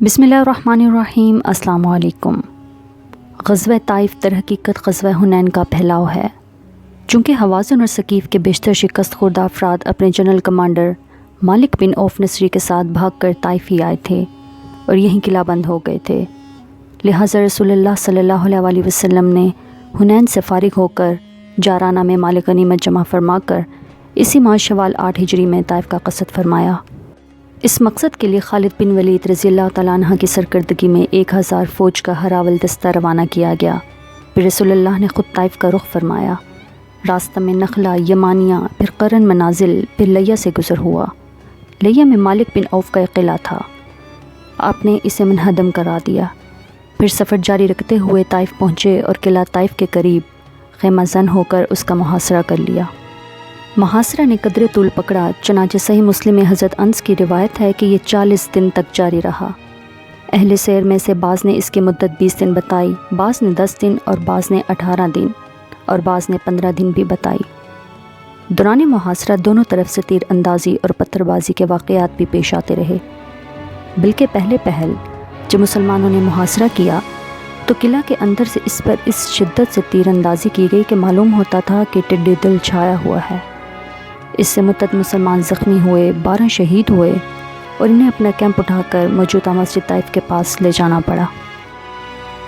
बिस्मिल्लाहिर्रहमानिर्रहीम। अस्सलाम वालेकुम। ग़ज़वा ताइफ़ दर हकीकत ग़ज़वा हुनैन का फैलाव है। चूँकि हवाज़िन और सकीफ़ के बेशतर शिकस्त खुर्दा अफराद अपने जनरल कमांडर मालिक बिन औफ़ नसरी के साथ भाग कर ताइफ़ ही आए थे और यहीं किला बंद हो गए थे, लिहाजा रसूलुल्लाह सल्लल्लाहु अलैहि वसल्लम ने हुनैन से फ़ारिग होकर जाराना में माल गनीमत जमा फरमा कर इसी माह शवाल 8 हिजरी में ताइफ़ का क़सद फरमाया। इस मकसद के लिए खालिद बिन वलीद रज़ियल्लाहु तआला अन्हु की सरकर्दगी में 1000 फ़ौज का हरावल दस्ता रवाना किया गया। फिर रसूलुल्लाह ने ख़ुद ताइफ़ का रुख फरमाया। रास्ता में नखला, यमानिया, फिर करन मनाजिल, फिर लैया से गुज़र हुआ। लैया में मालिक बिन औफ़ का एक किला था, आपने इसे मुनहदम करा दिया। फिर सफ़र जारी रखते हुए ताइफ़ पहुँचे और किला ताइफ़ के करीब ख़ैमा ज़न होकर उसका मुहासरा कर लिया। मुहासरा ने कदरे तूल पकड़ा, चनाचे सही मुस्लिम में हज़रत अनस की रिवायत है कि ये 40 दिन तक जारी रहा। अहले सैर में से बाज़ ने इसकी मुद्दत 20 दिन बताई, बाज़ ने 10 दिन और बाज़ ने 18 दिन और बाज़ ने 15 दिन भी बताई। दौरान मुहासरा दोनों तरफ से तीर अंदाज़ी और पत्थरबाजी के वाक़यात भी पेश आते रहे। बल्कि पहले पहल जब मुसलमानों ने मुहासरा किया तो किला के अंदर से इस पर इस शिद्दत से तीर अंदाज़ी की गई कि मालूम होता था कि टिड्डी दिल छाया हुआ है। इससे मुतअद्दिद मुसलमान ज़ख्मी हुए, 12 शहीद हुए और इन्हें अपना कैंप उठाकर मौजूदा मस्जिद ताइफ़ के पास ले जाना पड़ा।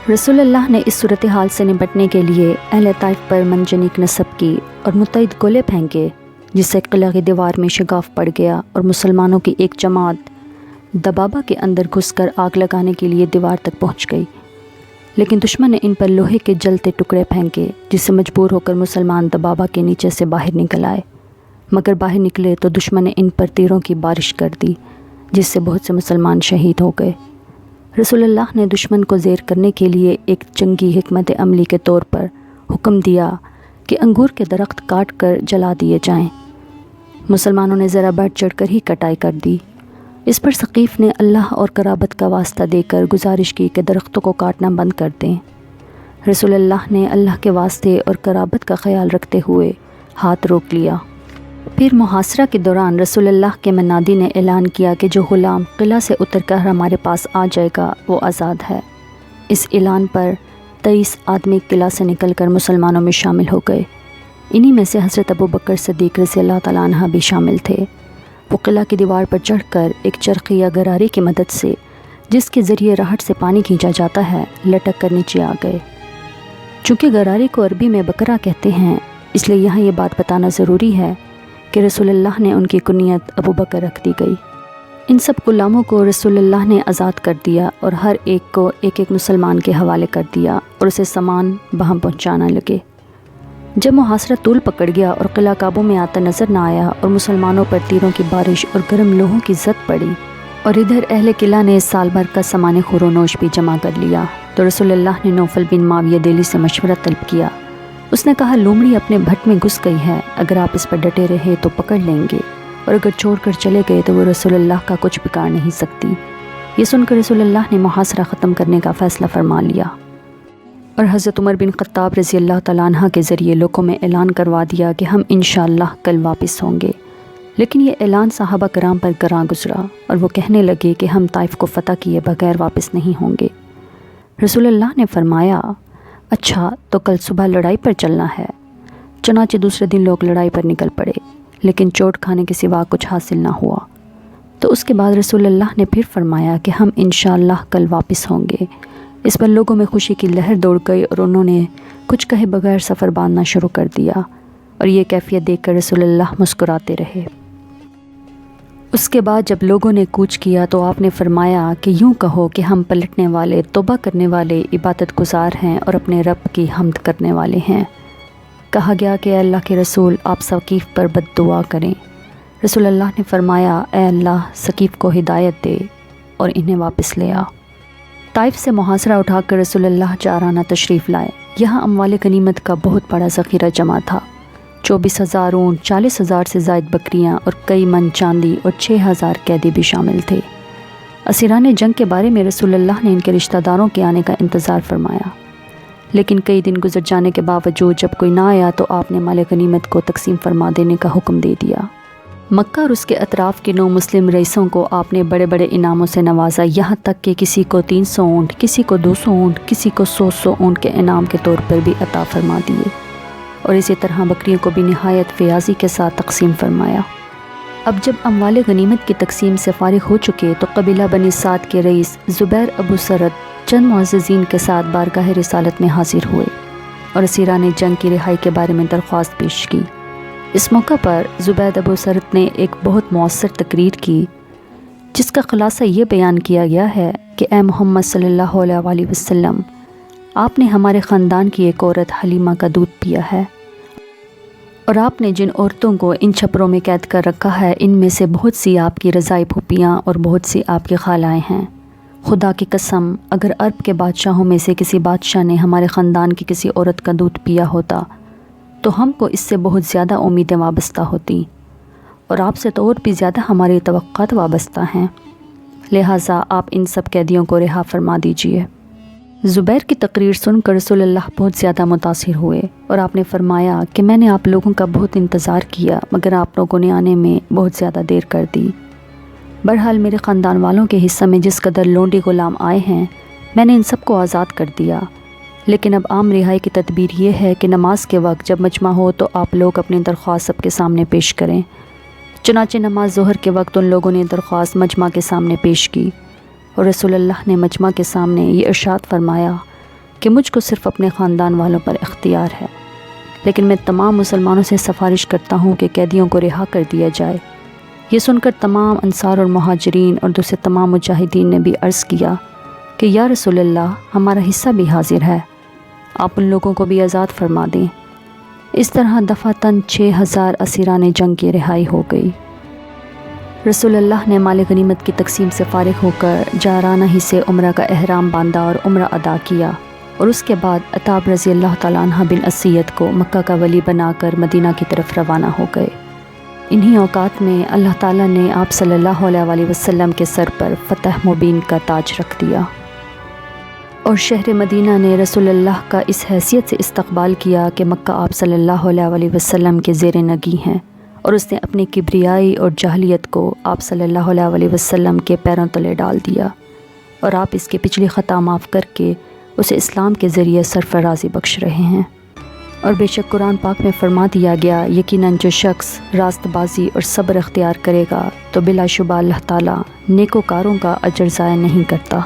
रसूलुल्लाह ने इस सूरत हाल से निपटने के लिए अहले ताइफ़ पर मनजनीक नस्ब की और मुतअद्दिद गोले फेंके, जिससे किला की दीवार में शिगाफ पड़ गया और मुसलमानों की एक जमात दबाबा के अंदर घुसकर आग लगाने के लिए दीवार तक पहुँच गई। लेकिन दुश्मन ने इन पर लोहे के जलते टुकड़े फेंके, जिससे मजबूर होकर मुसलमान दबाबा के नीचे से बाहर निकल आए। मगर बाहर निकले तो दुश्मन ने इन पर तीरों की बारिश कर दी, जिससे बहुत से मुसलमान शहीद हो गए। रसूलुल्लाह ने दुश्मन को ज़ेर करने के लिए एक जंगी हिकमत अमली के तौर पर हुक्म दिया कि अंगूर के दरख्त काट कर जला दिए जाएं। मुसलमानों ने ज़रा बढ़ चढ़ कर ही कटाई कर दी। इस पर सकीफ़ ने अल्लाह और कराबत का वास्ता देकर गुजारिश की कि दरख्तों को काटना बंद कर दें। रसूलुल्लाह ने अल्लाह के वास्ते और कराबत का ख्याल रखते हुए हाथ रोक लिया। फिर मुहासरा के दौरान रसूलुल्लाह के मनादी ने ऐलान किया कि जो ग़ुलाम किला से उतरकर हमारे पास आ जाएगा वो आज़ाद है। इस ऐलान पर 23 आदमी किला से निकलकर मुसलमानों में शामिल हो गए। इन्हीं में से हज़रत अबू बकर सिद्दीक़ रज़ियल्लाहु तआला अन्हु भी शामिल थे। वो किला की दीवार पर चढ़कर एक चरखी या गरारी की मदद से, जिसके ज़रिए राहट से पानी खींचा जाता है, लटक कर नीचे आ गए। चूँकि गरारी को अरबी में बकरा कहते हैं, इसलिए यहाँ ये बात बताना ज़रूरी है कि रसूलुल्लाह ने उनकी कुनियत अबू बकर रख दी गई। इन सब गुलामों को रसूलुल्लाह ने आज़ाद कर दिया और हर एक को एक एक मुसलमान के हवाले कर दिया और उसे सामान वहाँ पहुँचाना लगे। जब मुहासरा तूल पकड़ गया और किला काबू में आता नज़र न आया और मुसलमानों पर तीरों की बारिश और गर्म लोहों की ज़द पड़ी और इधर अहले किला ने साल भर का सामान खुरोनोश भी जमा कर लिया, तो रसूलुल्लाह ने नौफल बिन माविया दिली से मशवरा तलब किया। उसने कहा, लोमड़ी अपने भट में घुस गई है, अगर आप इस पर डटे रहे तो पकड़ लेंगे और अगर छोड़ कर चले गए तो वो रसूलुल्लाह का कुछ बिगाड़ नहीं सकती। ये सुनकर रसूलुल्लाह ने मुहासरा ख़त्म करने का फ़ैसला फरमा लिया और हज़रत उमर बिन ख़त्ताब रज़ियल्लाहु तआला अन्हु के ज़रिए लोगों में ऐलान करवा दिया कि हम इंशाअल्लाह कल वापस होंगे। लेकिन ये ऐलान सहाबा कराम पर गरां गुज़रा और वो कहने लगे कि हम ताइफ़ को फ़तह किए बगैर वापस नहीं होंगे। रसूलुल्लाह ने फरमाया, अच्छा तो कल सुबह लड़ाई पर चलना है। चनाचे दूसरे दिन लोग लड़ाई पर निकल पड़े, लेकिन चोट खाने के सिवा कुछ हासिल ना हुआ। तो उसके बाद रसूलुल्लाह ने फिर फरमाया कि हम इंशाअल्लाह कल वापस होंगे। इस पर लोगों में खुशी की लहर दौड़ गई और उन्होंने कुछ कहे बगैर सफ़र बांधना शुरू कर दिया और ये कैफियत देखकर रसूलुल्लाह मुस्कुराते रहे। उसके बाद जब लोगों ने कूच किया तो आपने फरमाया कि यूँ कहो कि हम पलटने वाले, तौबा करने वाले, इबादत गुज़ार हैं और अपने रब की हम्द करने वाले हैं। कहा गया कि अल्लाह के रसूल आप सकीफ़ पर बद्दुआ करें। रसूलुल्लाह ने फरमाया, ए अल्लाह सकीफ़ को हिदायत दे और इन्हें वापस ले आ। ताइफ़ से मुहासरा उठाकर रसूलुल्लाह जाराना तशरीफ़ लाए। यहाँ अमवाल गनीमत का बहुत बड़ा ज़ख़ीरा जमा था। 24,000 ऊँट, 40,000 से ज़ायद बकरियाँ और कई मन चांदी और 6,000 कैदी भी शामिल थे। असीरान जंग के बारे में रसूलुल्लाह ने इनके रिश्तेदारों के आने का इंतज़ार फरमाया, लेकिन कई दिन गुजर जाने के बावजूद जब कोई ना आया तो आपने माल गनीमत को तकसीम फरमा देने का हुक्म दे दिया। مکہ اور اس کے اطراف کے 9 مسلم رئیسوں کو آپ نے بڑے بڑے انعاموں سے نوازا، یہاں تک کہ کسی کو 300 اونٹ، کسی کو 200 اونٹ، کسی کو 100 اونٹ کے انعام کے طور پر بھی عطا فرما دیے، اور اسی طرح بکریوں کو بھی نہایت فیاضی کے ساتھ تقسیم فرمایا۔ اب جب اموال غنیمت کی تقسیم سے فارغ ہو چکے تو قبیلہ بنی سعد کے رئیس زبیر ابو سرد چند معززین کے ساتھ بارگاہ رسالت میں حاضر ہوئے اور اسیران جنگ کی رہائی کے بارے میں درخواست پیش کی۔ اس موقع پر زبیر ابو سرد نے ایک بہت مؤثر تقریر کی، جس کا خلاصہ یہ بیان کیا گیا ہے کہ اے محمد صلی اللہ علیہ وسلم، آپ نے ہمارے خاندان کی ایک عورت حلیمہ کا دودھ پیا ہے، اور آپ نے جن عورتوں کو ان چھپروں میں قید کر رکھا ہے ان میں سے بہت سی آپ کی رضائی پھوپھیاں اور بہت سی آپ کی خالائیں ہیں۔ خدا کی قسم، اگر عرب کے بادشاہوں میں سے کسی بادشاہ نے ہمارے خاندان کی کسی عورت کا دودھ پیا ہوتا تو ہم کو اس سے بہت زیادہ امیدیں وابستہ ہوتی، اور آپ سے تو اور بھی زیادہ ہماری توقعات وابستہ ہیں، لہٰذا آپ ان سب قیدیوں کو رہا فرما دیجیے۔ زبیر کی تقریر سن کر رسول اللہ بہت زیادہ متاثر ہوئے اور آپ نے فرمایا کہ میں نے آپ لوگوں کا بہت انتظار کیا، مگر آپ لوگوں نے آنے میں بہت زیادہ دیر کر دی۔ بہرحال میرے خاندان والوں کے حصہ میں جس قدر لونڈی غلام آئے ہیں میں نے ان سب کو آزاد کر دیا، لیکن اب عام رہائی کی تدبیر یہ ہے کہ نماز کے وقت جب مجمع ہو تو آپ لوگ اپنی درخواست سب کے سامنے پیش کریں۔ چنانچہ نماز ظہر کے وقت ان لوگوں نے درخواست مجمع کے سامنے پیش کی، اور رسول اللہ نے مجمع کے سامنے یہ ارشاد فرمایا کہ مجھ کو صرف اپنے خاندان والوں پر اختیار ہے، لیکن میں تمام مسلمانوں سے سفارش کرتا ہوں کہ قیدیوں کو رہا کر دیا جائے۔ یہ سن کر تمام انصار اور مہاجرین اور دوسرے تمام مجاہدین نے بھی عرض کیا کہ یا رسول اللہ، ہمارا حصہ بھی حاضر ہے، آپ ان لوگوں کو بھی آزاد فرما دیں۔ اس طرح دفعتاً 6000 اسیران جنگ کی رہائی ہو گئی۔ رسول اللہ نے مال غنیمت کی تقسیم سے فارغ ہو کر جارانہ ہی سے عمرہ کا احرام باندھا اور عمرہ ادا کیا، اور اس کے بعد عتاب رضی اللہ تعالیٰ عنہ بن اسیت کو مکہ کا ولی بنا کر مدینہ کی طرف روانہ ہو گئے۔ انہی اوقات میں اللہ تعالیٰ نے آپ صلی اللہ علیہ وسلم کے سر پر فتح مبین کا تاج رکھ دیا، اور شہر مدینہ نے رسول اللہ کا اس حیثیت سے استقبال کیا کہ مکہ آپ صلی اللہ علیہ وسلم کے زیر نگی ہیں، اور اس نے اپنی کبریائی اور جاہلیت کو آپ صلی اللہ علیہ وسلم کے پیروں تلے ڈال دیا، اور آپ اس کی پچھلی خطا معاف کر کے اسے اسلام کے ذریعے سرفرازی بخش رہے ہیں۔ اور بے شک قرآن پاک میں فرما دیا گیا، یقیناً جو شخص راست بازی اور صبر اختیار کرے گا تو بلا شبہ اللہ تعالیٰ نیکوکاروں کا اجر ضائع نہیں کرتا۔